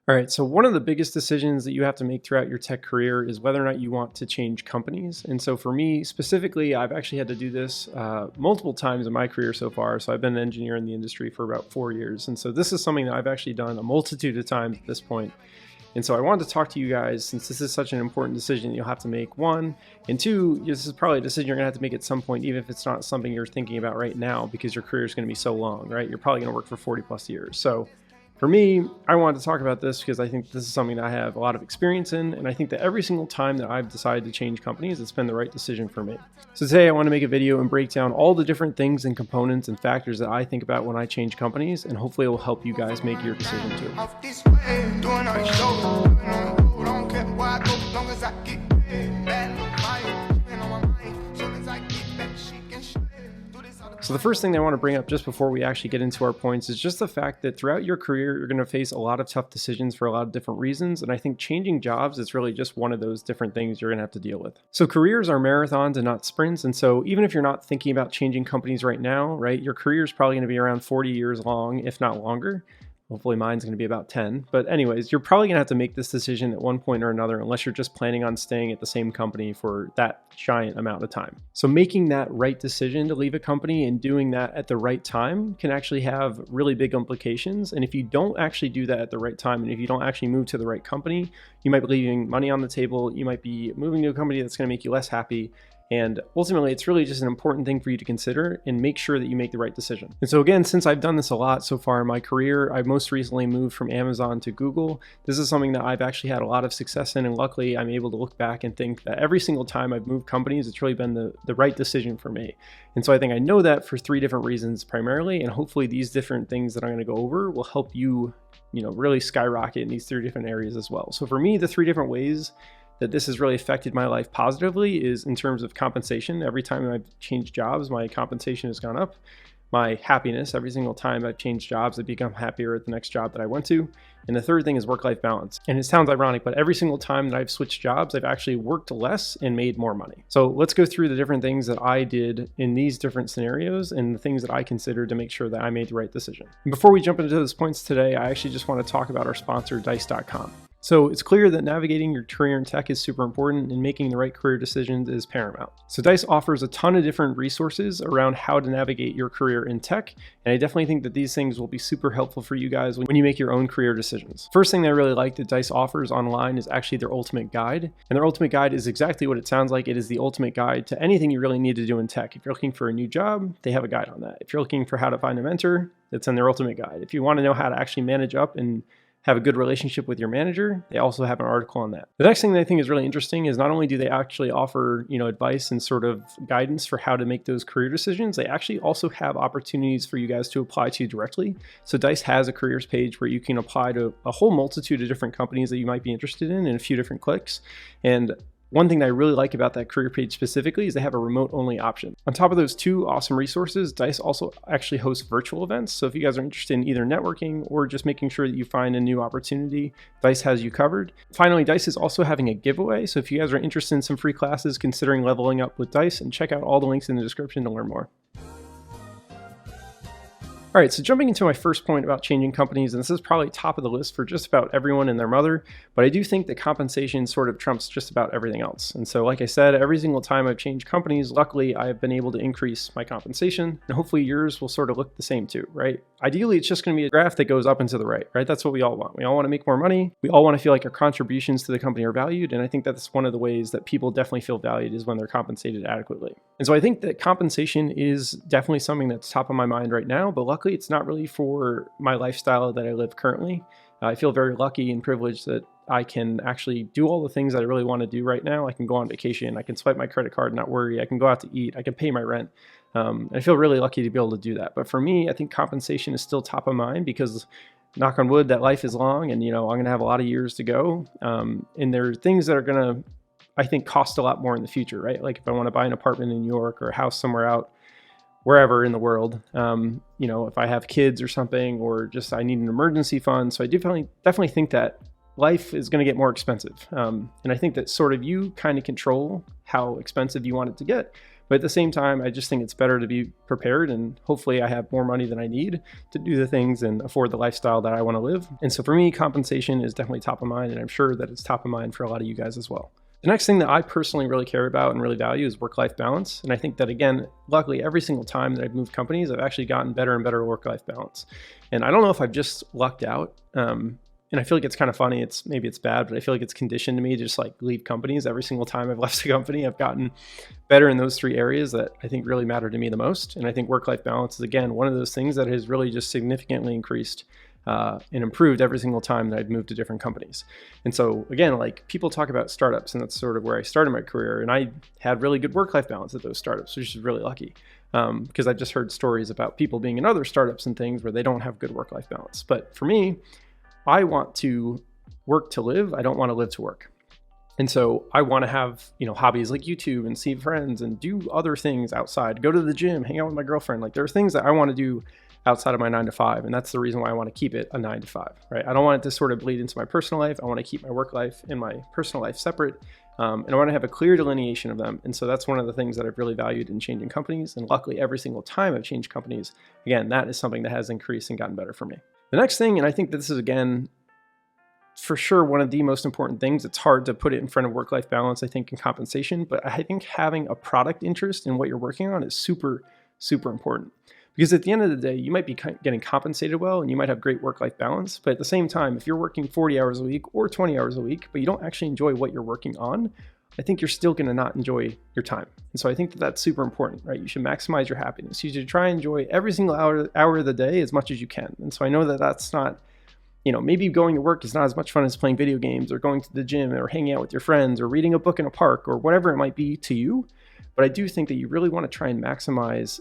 All right, so one of the biggest decisions that you have to make throughout your tech career is whether or not you want to change companies. And so for me specifically, I've actually had to do this multiple times in my career so far. So I've been an engineer in the industry for about 4 years. And so this is something that I've actually done a multitude of times at this point. And so I wanted to talk to you guys, since this is such an important decision you'll have to make, one, and two, this is probably a decision you're gonna have to make at some point, even if it's not something you're thinking about right now, because your career is gonna be so long, right? You're probably gonna work for 40 plus years. So for me, I wanted to talk about this because I think this is something that I have a lot of experience in, and I think that every single time that I've decided to change companies, it's been the right decision for me. So today I want to make a video and break down all the different things and components and factors that I think about when I change companies, and hopefully it will help you guys make your decision too. So the first thing that I want to bring up just before we actually get into our points is just the fact that throughout your career, you're going to face a lot of tough decisions for a lot of different reasons. And I think changing jobs is really just one of those different things you're going to have to deal with. So careers are marathons and not sprints. And so even if you're not thinking about changing companies right now, right, your career is probably going to be around 40 years long, if not longer. Hopefully mine's going to be about 10. But anyways, you're probably going to have to make this decision at one point or another, unless you're just planning on staying at the same company for that giant amount of time. So making that right decision to leave a company and doing that at the right time can actually have really big implications. And if you don't actually do that at the right time, and if you don't actually move to the right company, you might be leaving money on the table. You might be moving to a company that's going to make you less happy. And ultimately, it's really just an important thing for you to consider and make sure that you make the right decision. And so again, since I've done this a lot so far in my career, I've most recently moved from Amazon to Google. This is something that I've actually had a lot of success in. And luckily, I'm able to look back and think that every single time I've moved companies, it's really been the right decision for me. And so I think I know that for three different reasons primarily. And hopefully these different things that I'm going to go over will help you, really skyrocket in these three different areas as well. So for me, the three different ways that this has really affected my life positively is in terms of compensation. Every time I've changed jobs, my compensation has gone up. My happiness, every single time I've changed jobs, I've become happier at the next job that I went to. And the third thing is work-life balance. And it sounds ironic, but every single time that I've switched jobs, I've actually worked less and made more money. So let's go through the different things that I did in these different scenarios and the things that I considered to make sure that I made the right decision. And before we jump into those points today, I actually just want to talk about our sponsor, Dice.com. So it's clear that navigating your career in tech is super important, and making the right career decisions is paramount. So Dice offers a ton of different resources around how to navigate your career in tech. And I definitely think that these things will be super helpful for you guys when you make your own career decisions. First thing that I really like that Dice offers online is actually their ultimate guide. And their ultimate guide is exactly what it sounds like. It is the ultimate guide to anything you really need to do in tech. If you're looking for a new job, they have a guide on that. If you're looking for how to find a mentor, it's in their ultimate guide. If you want to know how to actually manage up and have a good relationship with your manager, they also have an article on that. The next thing that I think is really interesting is not only do they actually offer, advice and sort of guidance for how to make those career decisions, they actually also have opportunities for you guys to apply to directly. So Dice has a careers page where you can apply to a whole multitude of different companies that you might be interested in a few different clicks. And one thing that I really like about that career page specifically is they have a remote only option. On top of those two awesome resources, Dice also actually hosts virtual events. So if you guys are interested in either networking or just making sure that you find a new opportunity, Dice has you covered. Finally, Dice is also having a giveaway. So if you guys are interested in some free classes, considering leveling up with Dice, and check out all the links in the description to learn more. All right, so jumping into my first point about changing companies, and this is probably top of the list for just about everyone and their mother, but I do think that compensation sort of trumps just about everything else. And so like I said, every single time I've changed companies, luckily I've been able to increase my compensation, and hopefully yours will sort of look the same too, right? Ideally, it's just going to be a graph that goes up and to the right, right? That's what we all want. We all want to make more money. We all want to feel like our contributions to the company are valued, and I think that's one of the ways that people definitely feel valued is when they're compensated adequately. And so I think that compensation is definitely something that's top of my mind right now, but luckily it's not really for my lifestyle that I live currently. I feel very lucky and privileged that I can actually do all the things that I really want to do right now. I can go on vacation, I can swipe my credit card and not worry, I can go out to eat, I can pay my rent. I feel really lucky to be able to do that. But for me, I think compensation is still top of mind because, knock on wood, that life is long and I'm going to have a lot of years to go. And there are things that are going to, I think, cost a lot more in the future, right? Like if I want to buy an apartment in New York or a house somewhere out, wherever in the world, if I have kids or something, or just I need an emergency fund. So I definitely think that life is going to get more expensive. And I think that sort of you kind of control how expensive you want it to get. But at the same time, I just think it's better to be prepared, and hopefully I have more money than I need to do the things and afford the lifestyle that I want to live. And so for me, compensation is definitely top of mind, and I'm sure that it's top of mind for a lot of you guys as well. The next thing that I personally really care about and really value is work-life balance. And I think that, again, luckily every single time that I've moved companies, I've actually gotten better and better work-life balance. And I don't know if I've just lucked out. And I feel like it's kind of funny. Maybe it's bad, but I feel like it's conditioned to me to just like leave companies. Every single time I've left a company, I've gotten better in those 3 areas that I think really matter to me the most. And I think work-life balance is, again, one of those things that has really just significantly increased and improved every single time that I've moved to different companies. And so again, like people talk about startups, and that's sort of where I started my career. And I had really good work-life balance at those startups, which is really lucky because I've just heard stories about people being in other startups and things where they don't have good work-life balance. But for me, I want to work to live. I don't want to live to work. And so I want to have, hobbies like YouTube and see friends and do other things outside, go to the gym, hang out with my girlfriend. Like there are things that I want to do outside of my 9 to 5. And that's the reason why I want to keep it a 9 to 5, right? I don't want it to sort of bleed into my personal life. I want to keep my work life and my personal life separate. And I want to have a clear delineation of them. And so that's one of the things that I've really valued in changing companies. And luckily, every single time I've changed companies, again, that is something that has increased and gotten better for me. The next thing, and I think that this is, again, for sure one of the most important things, it's hard to put it in front of work-life balance, I think, and compensation, but I think having a product interest in what you're working on is super, super important. Because at the end of the day, you might be getting compensated well and you might have great work-life balance, but at the same time, if you're working 40 hours a week or 20 hours a week, but you don't actually enjoy what you're working on, I think you're still going to not enjoy your time. And so I think that that's super important, right? You should maximize your happiness. You should try and enjoy every single hour of the day as much as you can. And so I know that that's not, maybe going to work is not as much fun as playing video games or going to the gym or hanging out with your friends or reading a book in a park or whatever it might be to you. But I do think that you really want to try and maximize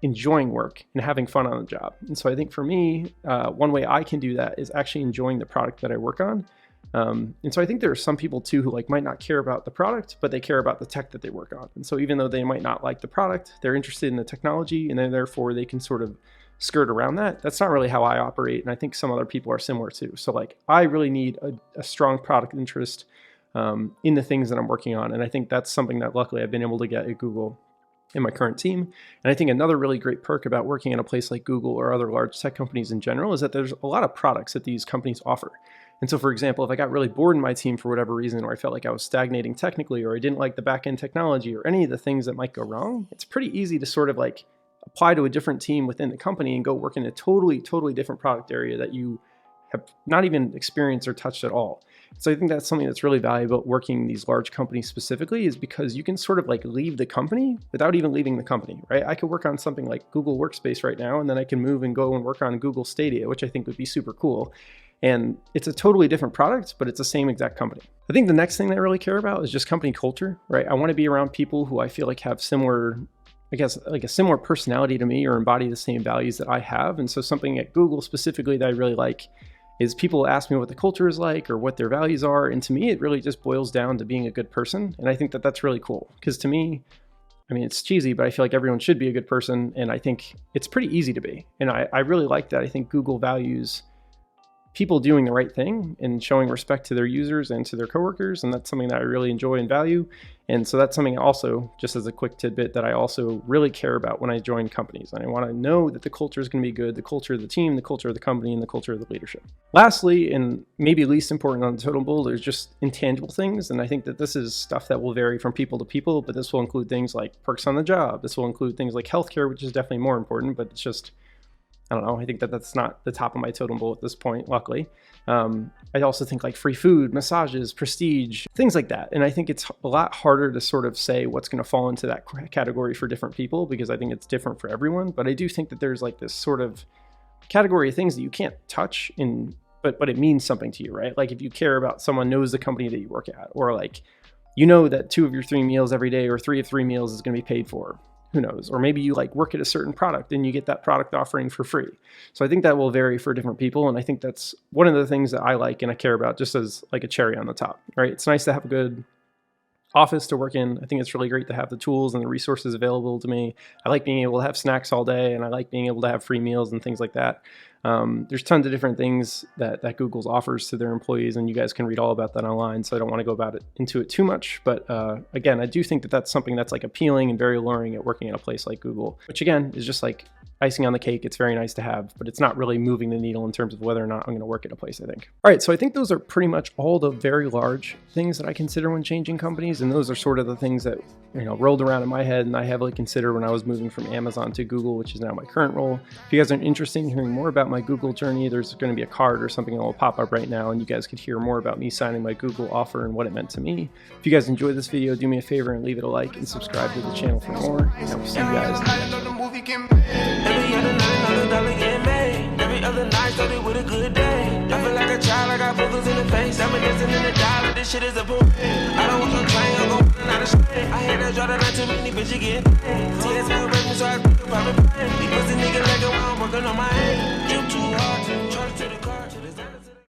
enjoying work and having fun on the job. And so I think for me, one way I can do that is actually enjoying the product that I work on. And so I think there are some people too who might not care about the product, but they care about the tech that they work on. And so even though they might not like the product, they're interested in the technology, and then therefore they can sort of skirt around that. That's not really how I operate. And I think some other people are similar too. So I really need a strong product interest in the things that I'm working on. And I think that's something that luckily I've been able to get at Google in my current team. And I think another really great perk about working at a place like Google or other large tech companies in general is that there's a lot of products that these companies offer. And so, for example, if I got really bored in my team for whatever reason, or I felt like I was stagnating technically, or I didn't like the back-end technology or any of the things that might go wrong, it's pretty easy to sort of apply to a different team within the company and go work in a totally, totally different product area that you have not even experienced or touched at all. So I think that's something that's really valuable working in these large companies specifically, is because you can sort of leave the company without even leaving the company, right? I could work on something like Google Workspace right now, and then I can move and go and work on Google Stadia, which I think would be super cool. And it's a totally different product, but it's the same exact company. I think the next thing that I really care about is just company culture, right? I want to be around people who I feel like have similar, a similar personality to me or embody the same values that I have. And so something at Google specifically that I really like is people ask me what the culture is like or what their values are. And to me, it really just boils down to being a good person. And I think that that's really cool because to me, it's cheesy, but I feel like everyone should be a good person. And I think it's pretty easy to be. And I really like that. I think Google values people doing the right thing and showing respect to their users and to their coworkers. And that's something that I really enjoy and value. And so that's something also, just as a quick tidbit, that I also really care about when I join companies. And I want to know that the culture is going to be good, the culture of the team, the culture of the company, and the culture of the leadership. Lastly, and maybe least important on the totem pole, there's just intangible things. And I think that this is stuff that will vary from people to people, but this will include things like perks on the job. This will include things like healthcare, which is definitely more important, but it's just, I don't know. I think that that's not the top of my totem pole at this point, luckily. I also think free food, massages, prestige, things like that. And I think it's a lot harder to sort of say what's going to fall into that category for different people because I think it's different for everyone. But I do think that there's this sort of category of things that you can't touch but it means something to you, right? If you care about someone knows the company that you work at, or that 2 of your 3 meals every day or 3 of 3 meals is going to be paid for. Who knows? Or maybe you work at a certain product and you get that product offering for free. So I think that will vary for different people. And I think that's one of the things that I like and I care about just as a cherry on the top, right? It's nice to have a good office to work in. I think it's really great to have the tools and the resources available to me. I like being able to have snacks all day and I like being able to have free meals and things like that. There's tons of different things that Google's offers to their employees, and you guys can read all about that online, so I don't want to go into it too much. But again, I do think that that's something that's like appealing and very alluring at working at a place like Google, which again is just like icing on the cake. It's very nice to have, but it's not really moving the needle in terms of whether or not I'm going to work at a place, I think. All right, so I think those are pretty much all the very large things that I consider when changing companies, and those are sort of the things that, you know, rolled around in my head and I heavily considered when I was moving from Amazon to Google, which is now my current role. If you guys are interested in hearing more about my Google journey, there's going to be a card or something that will pop up right now, and you guys could hear more about me signing my Google offer and what it meant to me. If you guys enjoyed this video, do me a favor and leave it a like and subscribe to the channel for more, and I will see you guys in the next one. Every other night started with a good day. I feel like a child, I got boogers in the face. I'm dancing in the dollar, this shit is a poop. I don't want to claim, I'm gon' out of shit. I had that draw that not too many bitch again. TS will break me so I could probably play. These pussy niggas like a while I'm working on my head. You too hard, charge to the car.